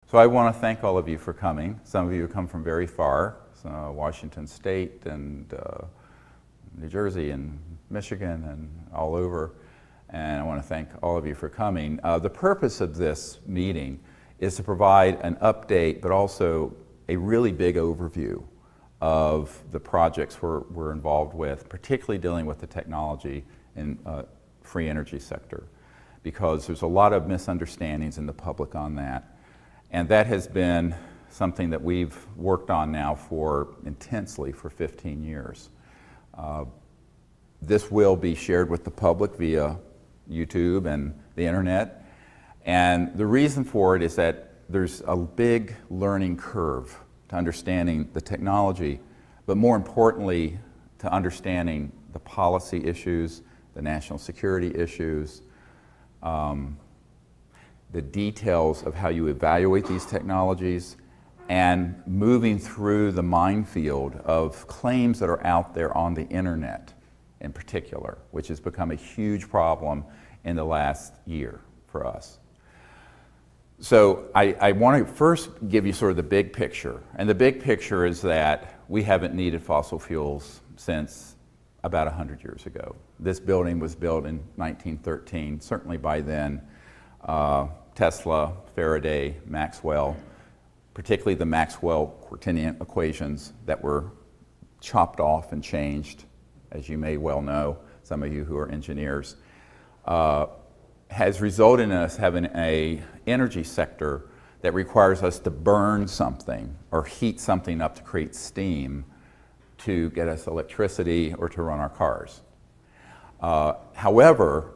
So I want to thank all of you for coming. Some of you have come from very far, Washington State and New Jersey and Michigan and all over. And I want to thank all of you for coming. The purpose of this meeting is to provide an update, but also a really big overview of the projects we're involved with, particularly dealing with the technology in free energy sector, because there's a lot of misunderstandings in the public on that. And that has been something that we've worked on now intensely for 15 years. This will be shared with the public via YouTube and the internet. And the reason for it is that there's a big learning curve to understanding the technology, but more importantly, to understanding the policy issues, the national security issues, the details of how you evaluate these technologies, and moving through the minefield of claims that are out there on the internet in particular, which has become a huge problem in the last year for us. So I want to first give you sort of the big picture. And the big picture is that we haven't needed fossil fuels since about 100 years ago. This building was built in 1913. Certainly by then, Tesla, Faraday, Maxwell, particularly the Maxwell-Quaternion equations that were chopped off and changed, as you may well know, some of you who are engineers, has resulted in us having an energy sector that requires us to burn something or heat something up to create steam to get us electricity or to run our cars. However,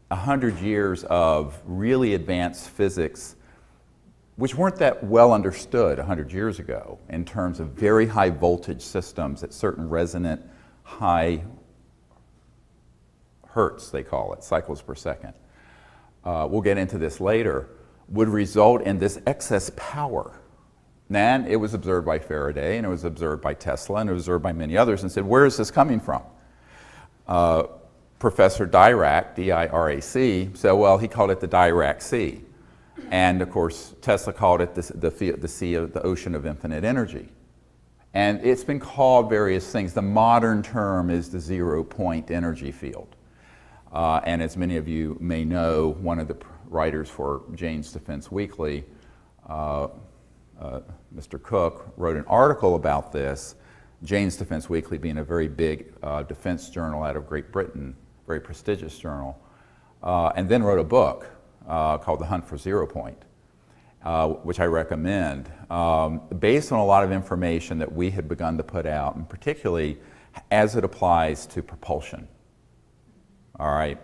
100 years of really advanced physics, which weren't that well understood 100 years ago in terms of very high voltage systems at certain resonant high hertz, they call it, cycles per second. We'll get into this later, would result in this excess power. And it was observed by Faraday, and it was observed by Tesla, and it was observed by many others, and said, where is this coming from? Professor Dirac, D-I-R-A-C, said, well, he called it the Dirac Sea. And of course, Tesla called it the sea of the ocean of infinite energy. And it's been called various things. The modern term is the zero-point energy field. And as many of you may know, one of the writers for Jane's Defense Weekly, Mr. Cook, wrote an article about this, Jane's Defense Weekly being a very big defense journal out of Great Britain, very prestigious journal, and then wrote a book called The Hunt for Zero Point, which I recommend, based on a lot of information that we had begun to put out, and particularly as it applies to propulsion. All right.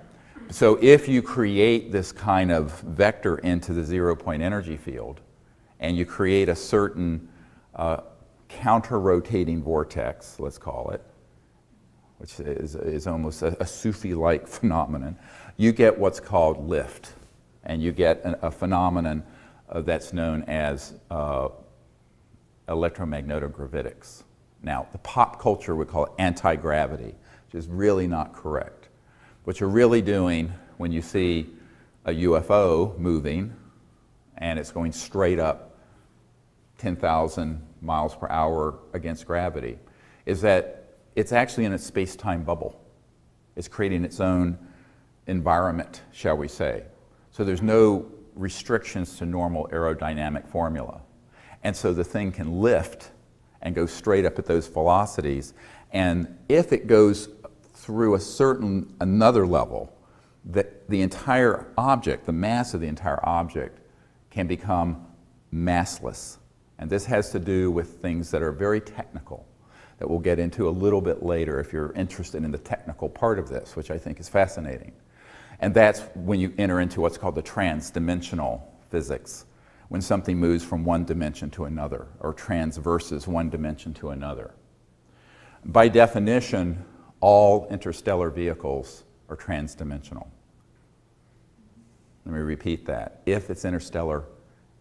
So if you create this kind of vector into the zero-point energy field, and you create a certain counter-rotating vortex, let's call it, which is almost a Sufi-like phenomenon, you get what's called lift. And you get a phenomenon that's known as electromagnetogravitics. Now, the pop culture would call it anti-gravity, which is really not correct. What you're really doing when you see a UFO moving and it's going straight up 10,000 miles per hour against gravity is that it's actually in a space-time bubble. It's creating its own environment, shall we say. So there's no restrictions to normal aerodynamic formula. And so the thing can lift and go straight up at those velocities. And if it goes through another level, the entire object, the mass of the entire object, can become massless. And this has to do with things that are very technical that we'll get into a little bit later if you're interested in the technical part of this, which I think is fascinating. And that's when you enter into what's called the transdimensional physics, when something moves from one dimension to another, or transverses one dimension to another. By definition, all interstellar vehicles are transdimensional. Let me repeat that. If it's interstellar,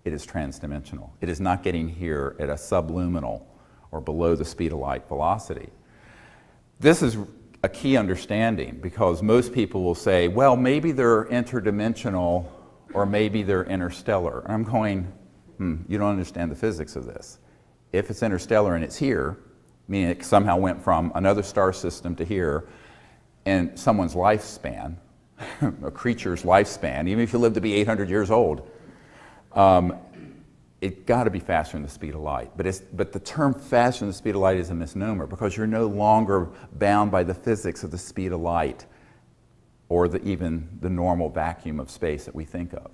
it is transdimensional. It is not getting here at a subluminal or below the speed of light velocity. This is a key understanding because most people will say, well, maybe they're interdimensional or maybe they're interstellar. And I'm going, you don't understand the physics of this. If it's interstellar and it's here, meaning it somehow went from another star system to here, and someone's lifespan, a creature's lifespan, even if you live to be 800 years old, it's got to be faster than the speed of light. But the term faster than the speed of light is a misnomer, because you're no longer bound by the physics of the speed of light or even the normal vacuum of space that we think of,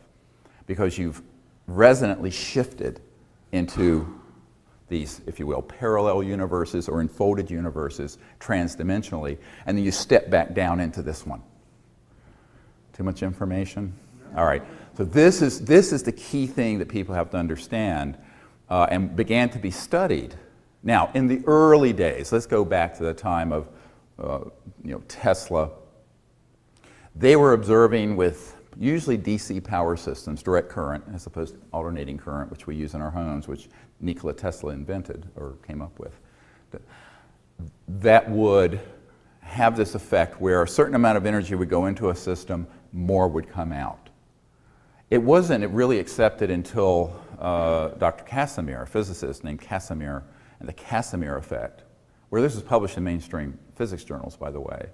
because you've resonantly shifted into these, if you will, parallel universes or enfolded universes transdimensionally, and then you step back down into this one. Too much information? All right. So this is the key thing that people have to understand and began to be studied. Now, in the early days, let's go back to the time of Tesla. They were observing with usually DC power systems, direct current, as opposed to alternating current, which we use in our homes, which Nikola Tesla invented or came up with. That would have this effect where a certain amount of energy would go into a system, more would come out. It wasn't really accepted until Dr. Casimir, a physicist named Casimir, and the Casimir effect, where this was published in mainstream physics journals, by the way,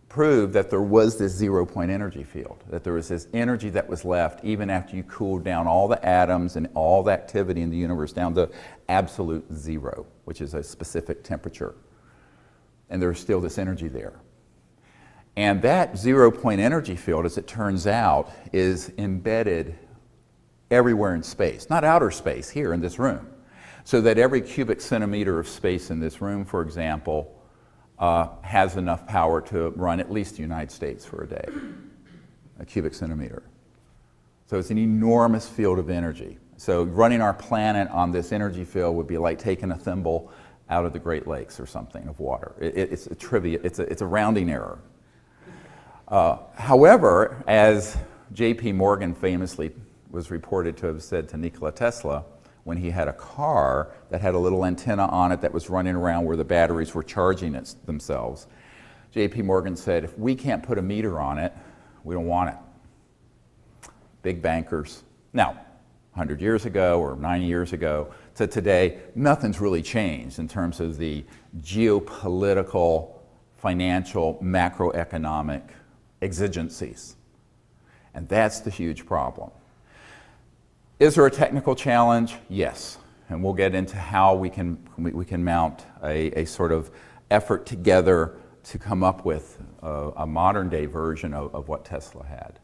proved that there was this zero-point energy field, that there was this energy that was left even after you cooled down all the atoms and all the activity in the universe down to absolute zero, which is a specific temperature. And there's still this energy there. And that zero-point energy field, as it turns out, is embedded everywhere in space, not outer space, here in this room. So that every cubic centimeter of space in this room, for example, has enough power to run at least the United States for a day, a cubic centimeter. So it's an enormous field of energy. So running our planet on this energy field would be like taking a thimble out of the Great Lakes or something of water. It's a trivia, it's a rounding error. However, as J.P. Morgan famously was reported to have said to Nikola Tesla, when he had a car that had a little antenna on it that was running around where the batteries were charging themselves, J.P. Morgan said, if we can't put a meter on it, we don't want it. Big bankers. Now, 100 years ago or 90 years ago to today, nothing's really changed in terms of the geopolitical, financial, macroeconomic exigencies. And that's the huge problem. Is there a technical challenge? Yes. And we'll get into how we can mount a sort of effort together to come up with a modern day version of what Tesla had.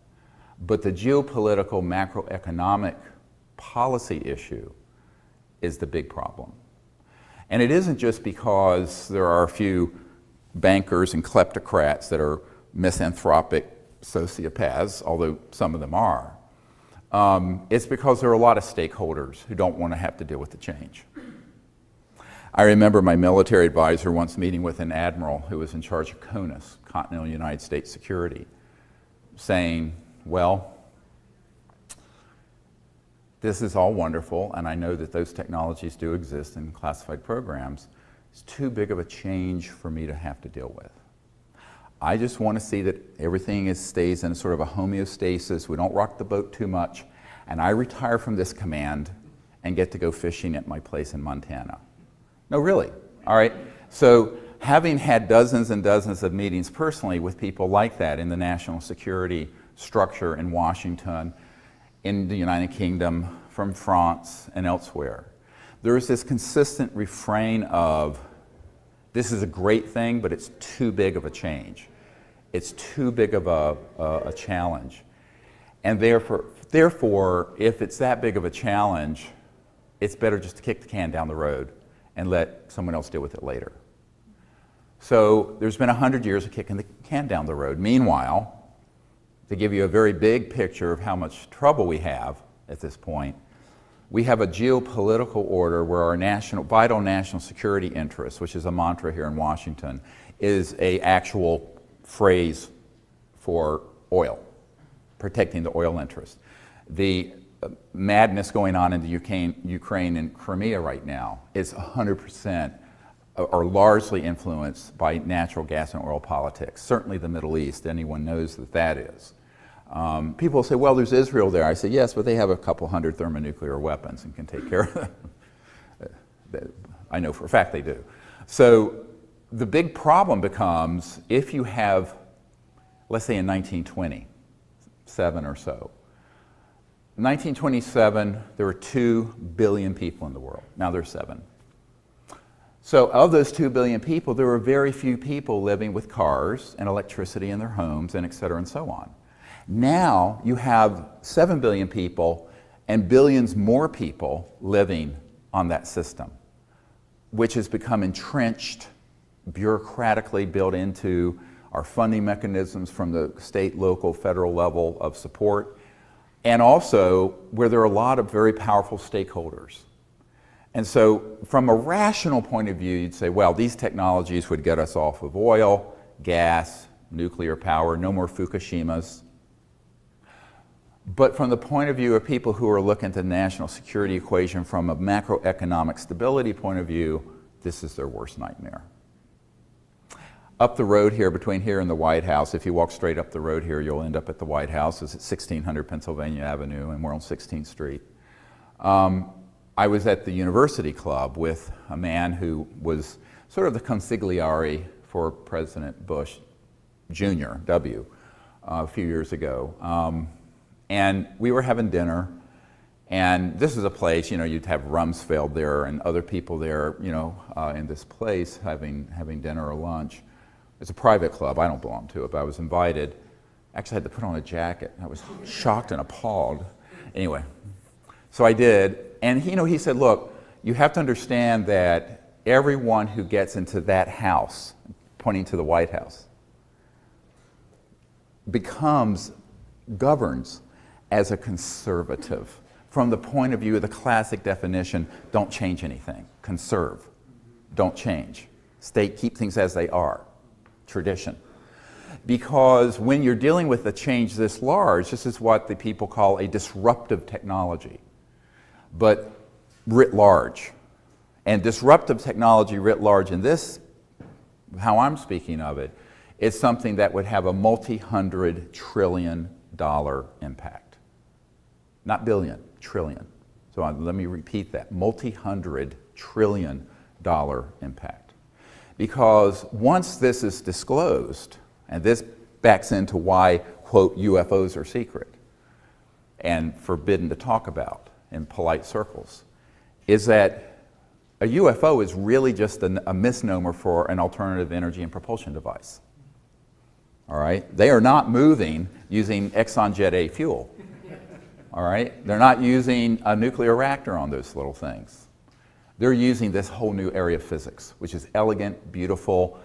But the geopolitical, macroeconomic policy issue is the big problem. And it isn't just because there are a few bankers and kleptocrats that are misanthropic sociopaths, although some of them are. It's because there are a lot of stakeholders who don't want to have to deal with the change. I remember my military advisor once meeting with an admiral who was in charge of CONUS, Continental United States Security, saying, well, this is all wonderful, and I know that those technologies do exist in classified programs. It's too big of a change for me to have to deal with. I just want to see that everything stays in a sort of a homeostasis. We don't rock the boat too much. And I retire from this command and get to go fishing at my place in Montana. No, really. All right. So having had dozens and dozens of meetings personally with people like that in the national security structure in Washington, in the United Kingdom, from France, and elsewhere, there is this consistent refrain of, this is a great thing, but it's too big of a change. It's too big of a challenge. And therefore, if it's that big of a challenge, it's better just to kick the can down the road and let someone else deal with it later. So there's been 100 years of kicking the can down the road. Meanwhile, to give you a very big picture of how much trouble we have at this point, we have a geopolitical order where our vital national security interests, which is a mantra here in Washington, is an actual phrase for oil, protecting the oil interest. The madness going on in the Ukraine and Crimea right now is 100% or largely influenced by natural gas and oil politics. Certainly the Middle East, anyone knows that that is. People say, well, there's Israel there. I say, yes, but they have a couple hundred thermonuclear weapons and can take care of them. I know for a fact they do. So the big problem becomes if you have, let's say in 1927 or so, 1927, there were 2 billion people in the world. Now there's 7. So of those 2 billion people, there were very few people living with cars and electricity in their homes and et cetera and so on. Now you have 7 billion people and billions more people living on that system, which has become entrenched, bureaucratically built into our funding mechanisms from the state, local, federal level of support, and also where there are a lot of very powerful stakeholders. And so from a rational point of view, you'd say, well, these technologies would get us off of oil, gas, nuclear power, no more Fukushimas. But from the point of view of people who are looking at the national security equation from a macroeconomic stability point of view, this is their worst nightmare. Up the road here, between here and the White House, if you walk straight up the road here, you'll end up at the White House. It's at 1600 Pennsylvania Avenue, and we're on 16th Street. I was at the University Club with a man who was sort of the consigliere for President Bush Jr., W, a few years ago. And we were having dinner, and this is a place, you know, you'd have Rumsfeld there and other people there, you know, in this place having dinner or lunch. It's a private club. I don't belong to it, but I was invited. Actually, I had to put on a jacket. I was shocked and appalled. Anyway, so I did. And you know, he said, look, you have to understand that everyone who gets into that house, pointing to the White House, governs as a conservative. From the point of view of the classic definition, don't change anything. Conserve. Don't change. Keep things as they are. Tradition. Because when you're dealing with a change this large, this is what the people call a disruptive technology, but writ large. And disruptive technology writ large in this, how I'm speaking of it, is something that would have a multi-$100 trillion impact. Not billion, trillion. So let me repeat that, multi-$100 trillion impact. Because once this is disclosed, and this backs into why, quote, UFOs are secret and forbidden to talk about in polite circles, is that a UFO is really just a misnomer for an alternative energy and propulsion device. All right? They are not moving using Exxon Jet A fuel. All right? They're not using a nuclear reactor on those little things. They're using this whole new area of physics, which is elegant, beautiful,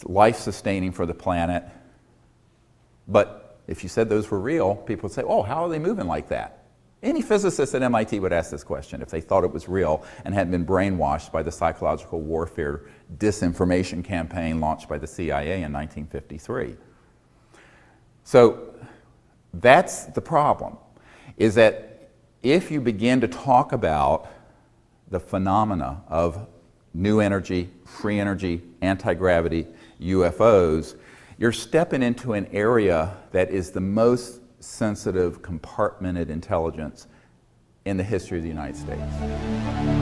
life-sustaining for the planet. But if you said those were real, people would say, oh, how are they moving like that? Any physicist at MIT would ask this question if they thought it was real and hadn't been brainwashed by the psychological warfare disinformation campaign launched by the CIA in 1953. So that's the problem, is that if you begin to talk about the phenomena of new energy, free energy, anti-gravity, UFOs, you're stepping into an area that is the most sensitive, compartmented intelligence in the history of the United States.